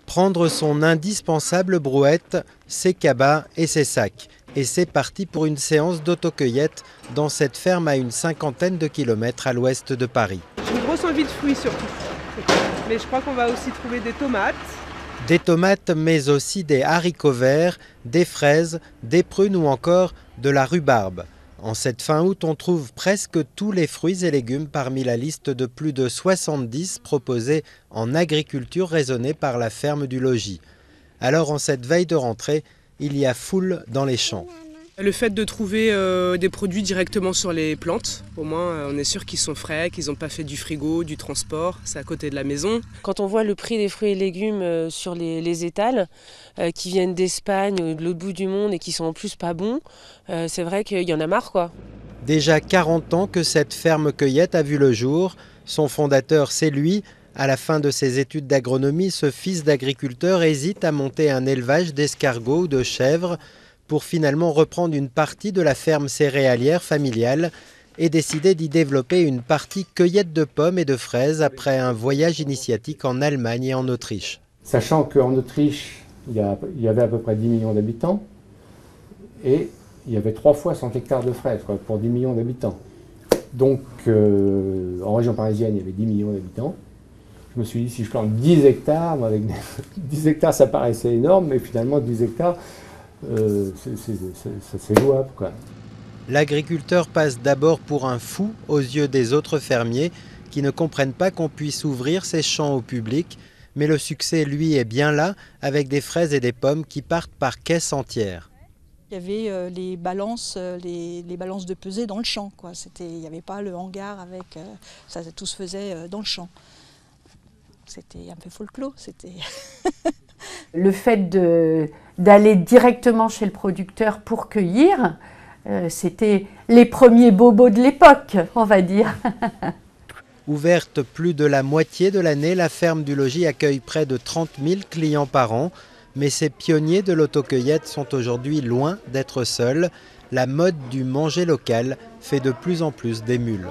Prendre son indispensable brouette, ses cabas et ses sacs. Et c'est parti pour une séance d'autocueillette dans cette ferme à une 50aine de kilomètres à l'ouest de Paris. J'ai une grosse envie de fruits surtout. Mais je crois qu'on va aussi trouver des tomates. Des tomates, mais aussi des haricots verts, des fraises, des prunes ou encore de la rhubarbe. En cette fin août, on trouve presque tous les fruits et légumes parmi la liste de plus de 70 proposés en agriculture raisonnée par la ferme du Logis. Alors en cette veille de rentrée, il y a foule dans les champs. Le fait de trouver des produits directement sur les plantes, au moins on est sûr qu'ils sont frais, qu'ils n'ont pas fait du frigo, du transport, c'est à côté de la maison. Quand on voit le prix des fruits et légumes sur les étals, qui viennent d'Espagne ou de l'autre bout du monde et qui sont en plus pas bons, c'est vrai qu'il y en a marre, quoi. Déjà 40 ans que cette ferme cueillette a vu le jour. Son fondateur, c'est lui. À la fin de ses études d'agronomie, ce fils d'agriculteur hésite à monter un élevage d'escargots ou de chèvres pour finalement reprendre une partie de la ferme céréalière familiale et décider d'y développer une partie cueillette de pommes et de fraises après un voyage initiatique en Allemagne et en Autriche. Sachant qu'en Autriche, il y avait à peu près 10 millions d'habitants et il y avait 3 fois 100 hectares de fraises pour 10 millions d'habitants. Donc en région parisienne, il y avait 10 millions d'habitants. Je me suis dit, si je plante 10 hectares, moi, avec 10 hectares ça paraissait énorme, mais finalement 10 hectares, c'est jouable, quoi. L'agriculteur passe d'abord pour un fou aux yeux des autres fermiers qui ne comprennent pas qu'on puisse ouvrir ses champs au public, mais le succès, lui, est bien là, avec des fraises et des pommes qui partent par caisses entières. Il y avait les balances de pesée dans le champ, quoi. Il n'y avait pas le hangar avec... ça, tout se faisait dans le champ. C'était un peu folklore, c'était... Le fait d'aller directement chez le producteur pour cueillir, c'était les premiers bobos de l'époque, on va dire. Ouverte plus de la moitié de l'année, la ferme du Logis accueille près de 30 000 clients par an. Mais ces pionniers de l'autocueillette sont aujourd'hui loin d'être seuls. La mode du manger local fait de plus en plus d'émules.